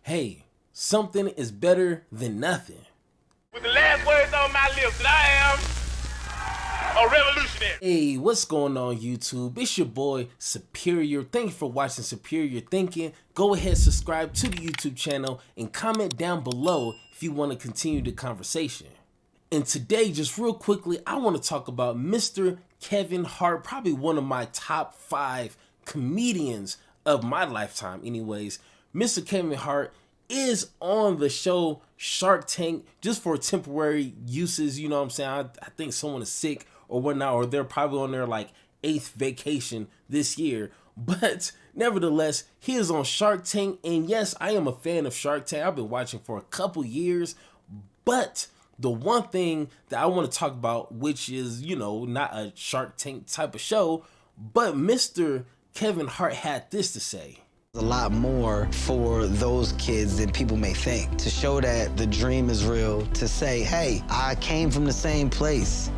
hey, something is better than nothing. With the last words on my lips, that I am a revolutionary. Hey, what's going on YouTube? It's your boy Superior. Thank you for watching Superior Thinking. Go ahead, subscribe to the YouTube channel and comment down below if you want to continue the conversation. And today, just real quickly, I want to talk about Mr. Kevin Hart, probably one of my top 5 comedians of my lifetime anyways. Mr. Kevin Hart is on the show Shark Tank just for temporary uses, you know what I'm saying? I think someone is sick or whatnot, or they're probably on their like 8th vacation this year. But nevertheless, he is on Shark Tank, and yes, I am a fan of Shark Tank. I've been watching for a couple years, but the one thing that I want to talk about, which is, you know, not a Shark Tank type of show, but Mr. Kevin Hart had this to say. A lot more for those kids than people may think. To show that the dream is real, to say, hey, I came from the same place.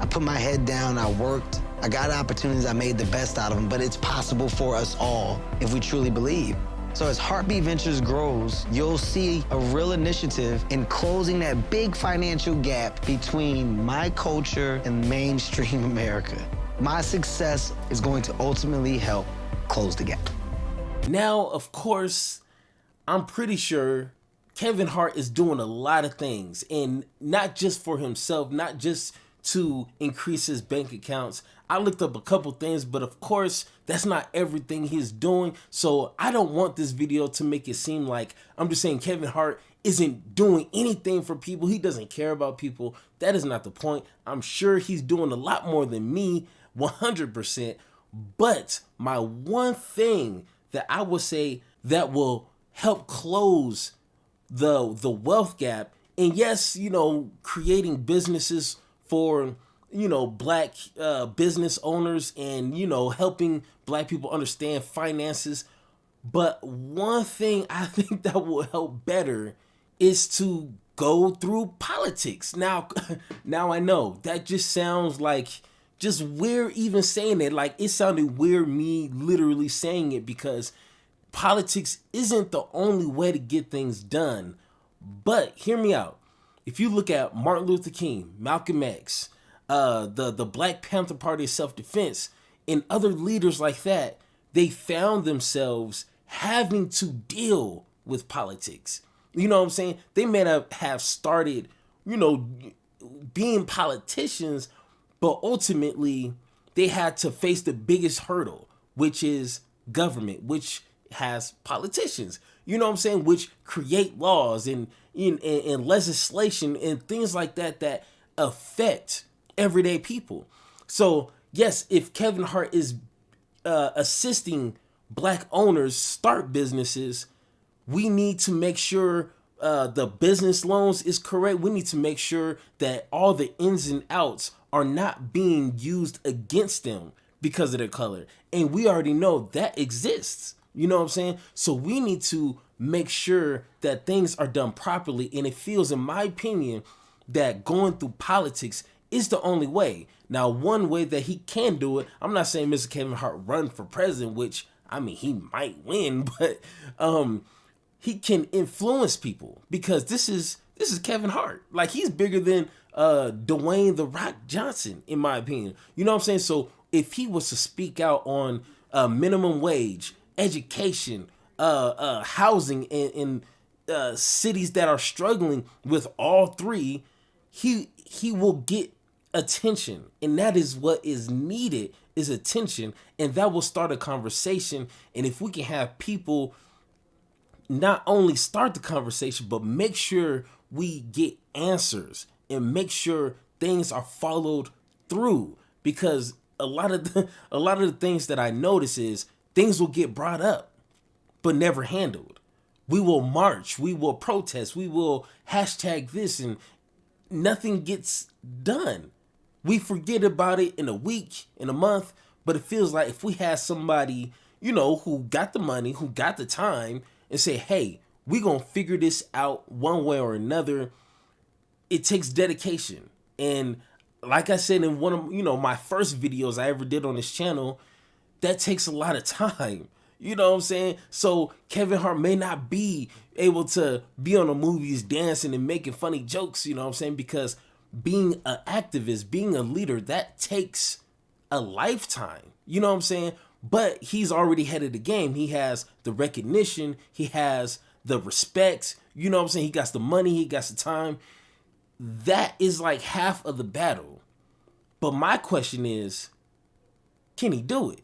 I put my head down, I worked, I got opportunities, I made the best out of them, but it's possible for us all if we truly believe. So as Heartbeat Ventures grows, you'll see a real initiative in closing that big financial gap between my culture and mainstream America. My success is going to ultimately help close the gap. Now, of course, I'm pretty sure Kevin Hart is doing a lot of things, and not just for himself, not just to increase his bank accounts. I looked up a couple things, but of course, that's not everything he's doing. So I don't want this video to make it seem like I'm just saying Kevin Hart isn't doing anything for people. He doesn't care about people. That is not the point. I'm sure he's doing a lot more than me, 100%. But my one thing that I would say that will help close the wealth gap, and yes, you know, creating businesses for, you know, black business owners, and, you know, helping black people understand finances. But one thing I think that will help better is to go through politics. Now I know that just sounds like just weird even saying it. Like, it sounded weird me literally saying it, because politics isn't the only way to get things done. But hear me out. If you look at Martin Luther King, Malcolm X, the Black Panther Party of Self-Defense, and other leaders like that, they found themselves having to deal with politics. You know what I'm saying? They may not have started, you know, being politicians, but ultimately they had to face the biggest hurdle, which is government, which has politicians, you know what I'm saying, which create laws and legislation and things like that that affect everyday people. So yes, if Kevin Hart is assisting black owners start businesses, we need to make sure the business loans is correct. We need to make sure that all the ins and outs are not being used against them because of their color. And we already know that exists. You know what I'm saying? So we need to make sure that things are done properly. And it feels, in my opinion, that going through politics is the only way. Now, one way that he can do it, I'm not saying Mr. Kevin Hart run for president, which, I mean, he might win, but he can influence people, because this is Kevin Hart. Like, he's bigger than Dwayne "The Rock" Johnson, in my opinion. You know what I'm saying? So if he was to speak out on minimum wage, education, housing in cities that are struggling with all three, he will get attention, and that is what is needed, is attention, and that will start a conversation. And if we can have people not only start the conversation, but make sure we get answers and make sure things are followed through, because a lot of the things that I notice is things will get brought up but never handled. We will march, we will protest, we will hashtag this, and nothing gets done. We forget about it in a week, in a month, but it feels like if we had somebody, you know, who got the money, who got the time, and say, hey, we're going to figure this out one way or another, it takes dedication. And like I said in one of, you know, my first videos I ever did on this channel, that takes a lot of time. You know what I'm saying? So Kevin Hart may not be able to be on the movies dancing and making funny jokes, you know what I'm saying? Because being an activist, being a leader, that takes a lifetime. You know what I'm saying? But he's already ahead of the game. He has the recognition, he has the respect, you know what I'm saying? He got the money, he got the time. That is like half of the battle. But my question is, can he do it?